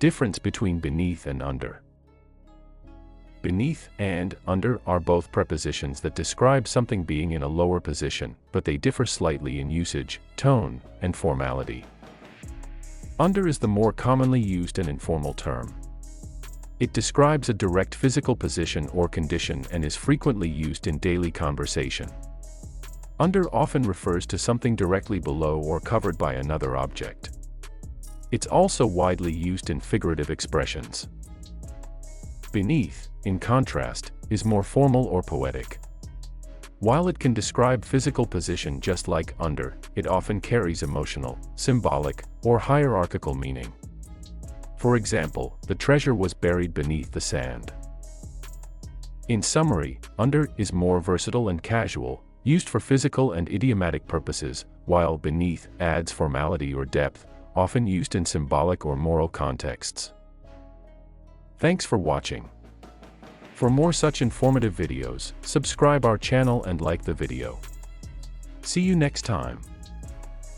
Difference between beneath and under. Beneath and under are both prepositions that describe something being in a lower position, but they differ slightly in usage, tone, and formality. Under is the more commonly used and informal term. It describes a direct physical position or condition and is frequently used in daily conversation. Under often refers to something directly below or covered by another object. It's also widely used in figurative expressions. Beneath, in contrast, is more formal or poetic. While it can describe physical position just like under, it often carries emotional, symbolic, or hierarchical meaning. For example, the treasure was buried beneath the sand. In summary, under is more versatile and casual, used for physical and idiomatic purposes, while beneath adds formality or depth, often used in symbolic or moral contexts. Thanks for watching. For more such informative videos, subscribe our channel and like the video. See you next time.